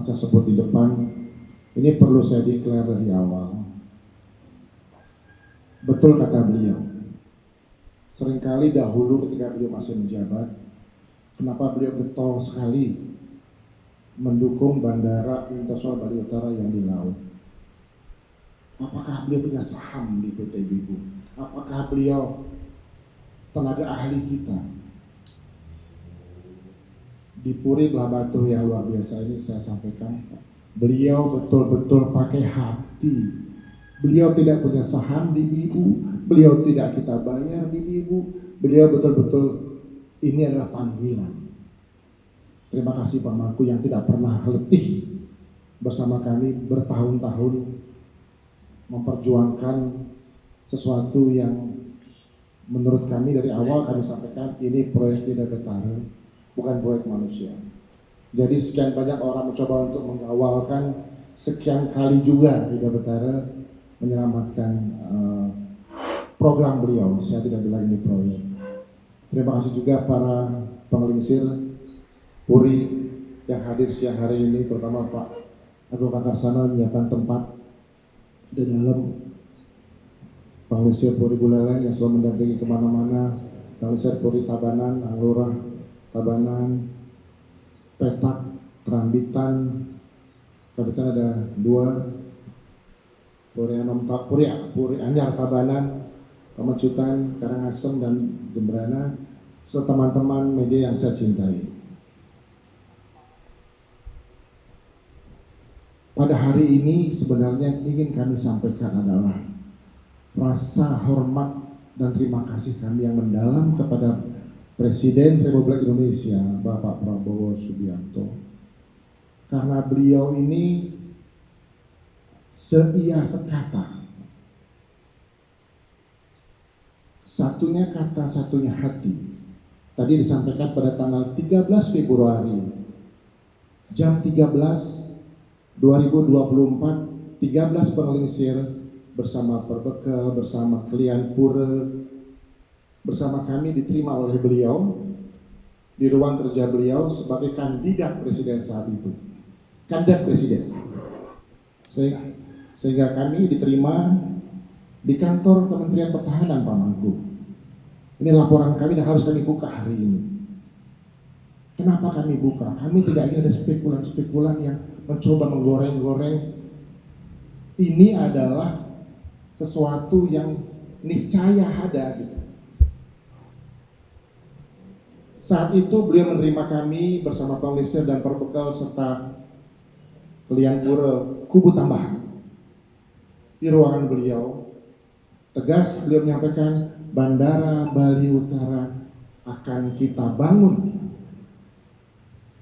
saya sebut di depan, ini perlu saya declare dari awal. Betul kata beliau, seringkali dahulu ketika beliau masih menjabat, kenapa beliau getol sekali mendukung Bandara Internasional Bali Utara yang di laut. Apakah beliau punya saham di PT Bibu? Apakah beliau tenaga ahli kita? Di Puri Belah Batu yang luar biasa ini saya sampaikan, beliau betul-betul pakai hati. Beliau tidak punya saham di Bibu, beliau tidak kita bayar di Bibu, beliau betul-betul ini adalah panggilan. Terima kasih Pak Mangku yang tidak pernah letih bersama kami bertahun-tahun memperjuangkan sesuatu yang menurut kami dari awal kami sampaikan ini proyek Ida Betara, bukan proyek manusia. Jadi sekian banyak orang mencoba untuk mengawalkan, sekian kali juga Ida Betara menyelamatkan program beliau. Saya tidak bilang ini proyek. Terima kasih juga para pengelingsir Puri yang hadir siang hari ini, terutama Pak Agung Kakarsana menyiapkan tempat di dalam pengelingsir Puri Buleleng yang selalu mendampingi kemana-mana, pengelingsir Puri Tabanan, Anglurah Tabanan, Petak, Terambitan, Kabupaten ada 2, Puri Anyar Tabanan, Pemecutan, Karangasem dan Jembrana, serta teman-teman media yang saya cintai. Pada hari ini sebenarnya ingin kami sampaikan adalah rasa hormat dan terima kasih kami yang mendalam kepada Presiden Republik Indonesia Bapak Prabowo Subianto, karena beliau ini seia sekata, satunya kata satunya hati. Tadi disampaikan pada tanggal 13 Februari jam 13 2024, 13 pengelingsir bersama Perbekal, bersama Kelian Pura, bersama kami diterima oleh beliau di ruang kerja beliau sebagai kandidat presiden saat itu. Kandidat presiden. Sehingga kami diterima di kantor Kementerian Pertahanan Pak Mangku. Ini laporan kami dan harus kami buka hari ini. Kenapa kami buka? Kami tidak ingin ada spekulan-spekulan yang mencoba menggoreng-goreng. Ini adalah sesuatu yang niscaya ada gitu. Saat itu beliau menerima kami bersama pengelingsir dan Perbekal serta Kelian Pura kubu tambahan di ruangan beliau. Tegas beliau menyampaikan Bandara Bali Utara akan kita bangun.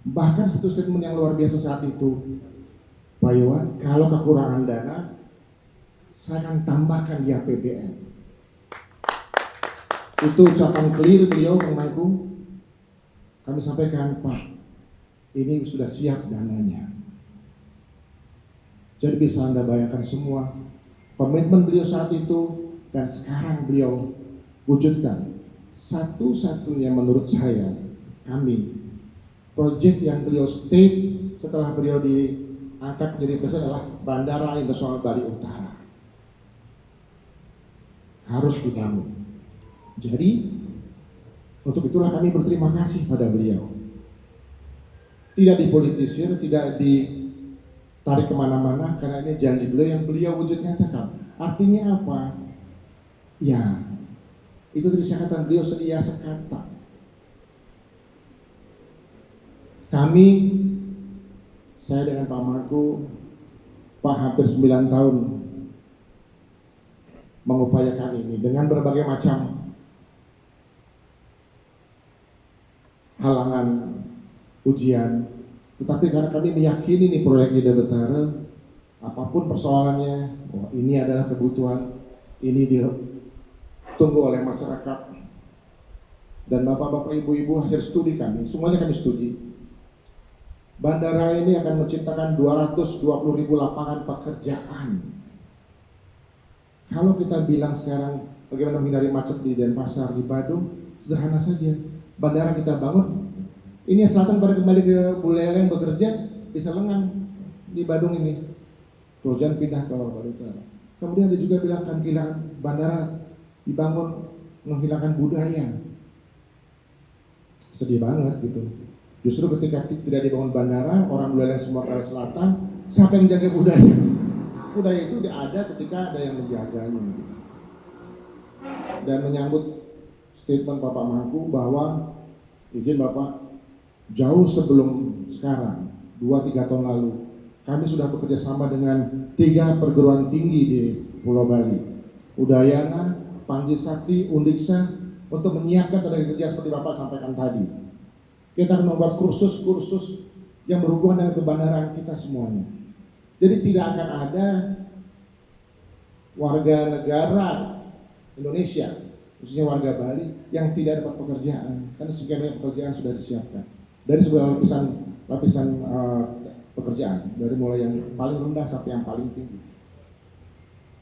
Bahkan satu statement yang luar biasa saat itu, Pak Iwan, kalau kekurangan dana saya akan tambahkan di APBN. Itu ucapan clear beliau Mangku. Kami sampaikan, Pak, ini sudah siap dananya. Jadi bisa Anda bayangkan semua komitmen beliau saat itu dan sekarang beliau wujudkan. Satu-satunya menurut saya, kami, proyek yang beliau state setelah beliau diangkat menjadi presiden adalah Bandara Internasional Bali Utara. Harus dibangun. Jadi, untuk itulah kami berterima kasih pada beliau. Tidak dipolitisir, tidak ditarik kemana-mana, karena ini janji beliau yang beliau wujud nyatakan. Artinya apa? Ya, itu tadi saya katakan beliau sedia sekata. Kami, saya dengan Pak Mangku, Pak hampir 9 tahun mengupayakan ini dengan berbagai macam halangan, ujian, tetapi karena kami meyakini nih proyek Ida Betara, apapun persoalannya, ini adalah kebutuhan, ini ditunggu oleh masyarakat dan bapak-bapak, ibu-ibu hasil studi kami, semuanya kami studi. Bandara ini akan menciptakan 220.000 lapangan pekerjaan. Kalau kita bilang sekarang bagaimana menghindari macet di Denpasar, di Badung, sederhana saja. Bandara kita bangun, ini yang selatan pada kembali ke Buleleng bekerja, bisa lengang di Badung ini. Trojan pindah ke Bali Utara. Kemudian dia juga bilang kan kehilangan bandara dibangun menghilangkan budaya. Sedih banget gitu. Justru ketika tidak dibangun bandara, orang Buleleng semua ke selatan, siapa yang jaga budaya? Budaya itu ada ketika ada yang menjaganya. Dan menyambut statement Bapak Mangku bahwa izin Bapak, jauh sebelum sekarang, 2-3 tahun lalu, kami sudah bekerja sama dengan 3 perguruan tinggi di Pulau Bali, Udayana, Panji Sakti, Undiksa, untuk menyiapkan tenaga kerja seperti Bapak sampaikan tadi. Kita akan membuat kursus-kursus yang berhubungan dengan kebandaraan kita semuanya. Jadi tidak akan ada warga negara Indonesia, khususnya warga Bali, yang tidak dapat pekerjaan, karena sekian banyak pekerjaan sudah disiapkan dari sebuah lapisan pekerjaan, dari mulai yang paling rendah sampai yang paling tinggi.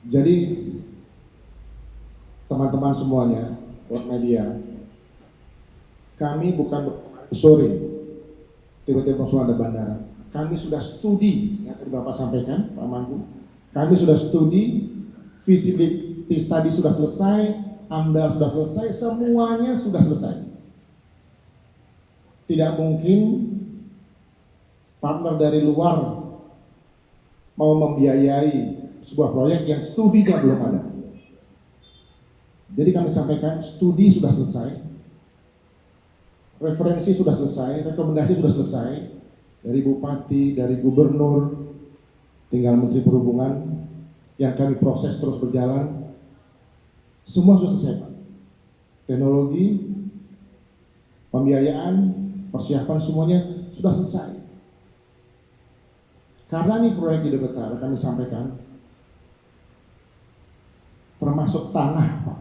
Jadi teman-teman semuanya, buat media, kami bukan sore tiba-tiba langsung ada bandara. Kami sudah studi, yang tadi Bapak sampaikan, Pak Mangku. Kami sudah studi, feasibility study sudah selesai, AMDAL sudah selesai, semuanya sudah selesai. Tidak mungkin partner dari luar mau membiayai sebuah proyek yang studinya belum ada. Jadi kami sampaikan, studi sudah selesai, referensi sudah selesai, rekomendasi sudah selesai, dari Bupati, dari Gubernur, tinggal Menteri Perhubungan, yang kami proses terus berjalan, semua sudah selesai Pak. Teknologi, pembiayaan, persiapan semuanya sudah selesai. Karena ini proyek di Betara kami sampaikan, termasuk tanah Pak.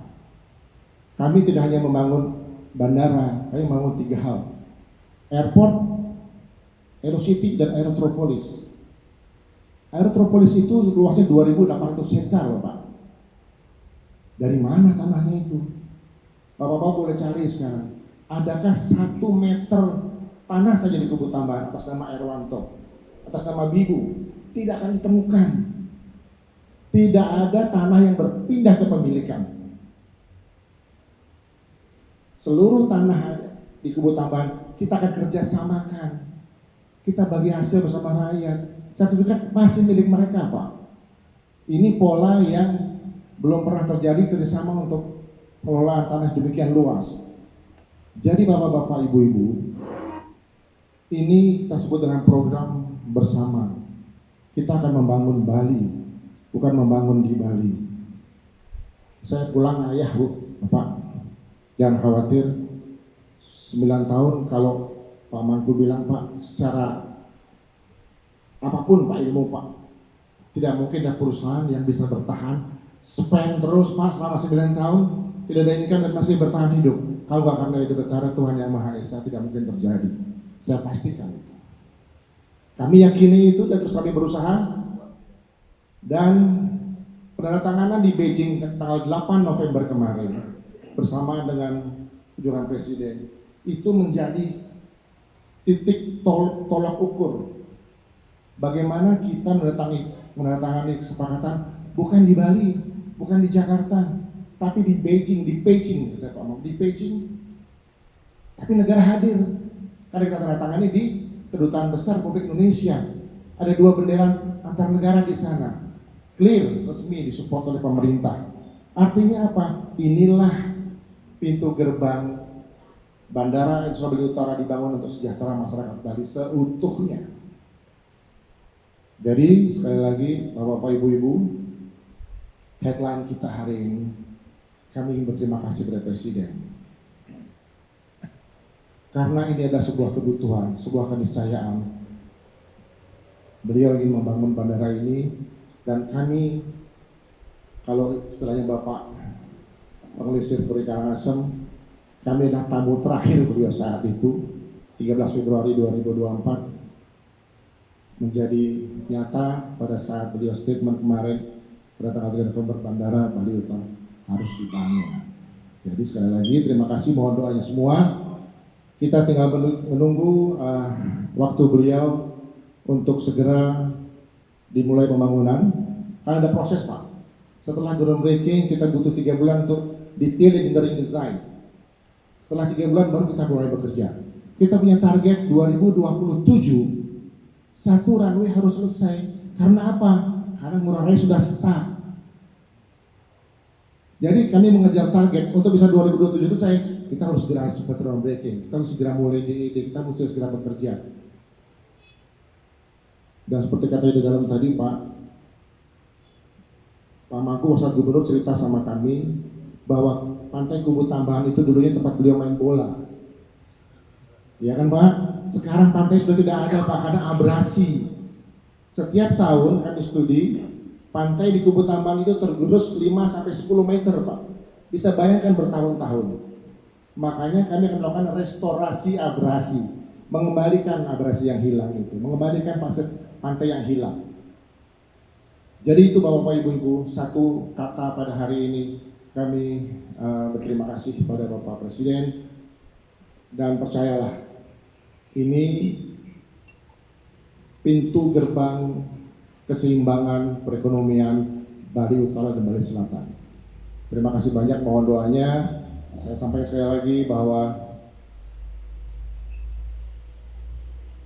Kami tidak hanya membangun bandara, kami membangun 3 hal. Airport, Aerocity, dan Aerotropolis. Aerotropolis itu luasnya 2.800 hektar Bapak. Dari mana tanahnya itu? Bapak-bapak boleh cari sekarang. Adakah 1 meter tanah saja di Kubu Tambahan atas nama Erwanto, atas nama Bibu? Tidak akan ditemukan. Tidak ada tanah yang berpindah kepemilikan. Seluruh tanah di Kubu Tambahan kita akan kerjasamakan. Kita bagi hasil bersama rakyat. Sertifikat masih milik mereka Pak. Ini pola yang belum pernah terjadi kerjasama untuk pengelolaan tanah demikian luas. Jadi bapak-bapak, ibu-ibu, ini kita sebut dengan program bersama. Kita akan membangun Bali, bukan membangun di Bali. Saya pulang ayah Bu, Bapak, jangan khawatir. 9 tahun kalau Pak Mangku bilang Pak, secara apapun Pak ilmu Pak, tidak mungkin ada perusahaan yang bisa bertahan spend terus Pak selama 9 tahun, tidak ada income dan masih bertahan hidup. Kalau gak karena itu Betara Tuhan Yang Maha Esa, tidak mungkin terjadi. Saya pastikan itu. Kami yakini itu dan terus kami berusaha. Dan penandatanganan di Beijing tanggal 8 November kemarin bersama dengan kunjungan Presiden itu menjadi titik tolak ukur bagaimana kita menandatangani kesepakatan bukan di Bali, bukan di Jakarta, tapi di Beijing, kata Pak Mam, di Beijing. Tapi negara hadir, karena kita tanda-tangani di Kedutaan Besar Republik Indonesia. Ada 2 bendera antar negara di sana, clear, resmi, disupport oleh pemerintah. Artinya apa? Inilah pintu gerbang Bandara Internasional Bali Utara dibangun untuk sejahtera masyarakat Bali seutuhnya. Jadi sekali lagi Bapak-bapak, Ibu-ibu, headline kita hari ini, kami ingin berterima kasih kepada Presiden. Karena ini adalah sebuah kebutuhan, sebuah keniscayaan. Beliau ingin membangun bandara ini, dan kami, kalau istilahnya Bapak Pengelisir Puri Karangasem, kami adalah tamu terakhir beliau saat itu, 13 Februari 2024, menjadi nyata pada saat beliau statement kemarin pada tanggal 3 November Bandara Bali Utara harus dibangun. Jadi sekali lagi terima kasih, mohon doanya semua. Kita tinggal menunggu waktu beliau untuk segera dimulai pembangunan. Karena ada proses, Pak. Setelah groundbreaking kita butuh 3 bulan untuk detail engineering design. Setelah 3 bulan baru kita mulai bekerja. Kita punya target 2027 satu runway harus selesai. Karena apa? Karena Ngurah Rai sudah stuck. Jadi kami mengejar target untuk bisa 2027 selesai. Kita harus segera seperti groundbreaking. Kita harus segera mulai DED. Kita harus segera bekerja. Dan seperti kata di dalam tadi Pak Mangku saat gubernur cerita sama kami bahwa Pantai Kubu Tambahan itu dulunya tempat beliau main bola. Ya kan Pak? Sekarang pantai sudah tidak ada Pak karena abrasi. Setiap tahun kami studi pantai di Kubu Tambahan itu tergerus 5-10 meter Pak. Bisa bayangkan bertahun-tahun. Makanya kami akan melakukan restorasi abrasi, mengembalikan abrasi yang hilang itu, mengembalikan pasir pantai yang hilang. Jadi itu Bapak Ibu, satu kata pada hari ini kami berterima kasih kepada Bapak Presiden, dan percayalah ini pintu gerbang keseimbangan perekonomian Bali Utara dan Bali Selatan. Terima kasih banyak, mohon doanya. Saya sampaikan sekali lagi bahwa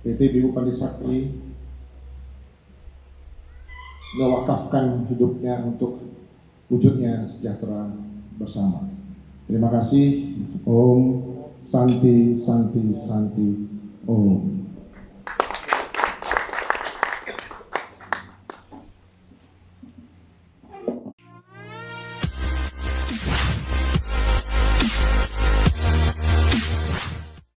PT Bibu Pandi Sakti mewakafkan hidupnya untuk wujudnya sejahtera bersama. Terima kasih. Om Santi Santi Santi Om.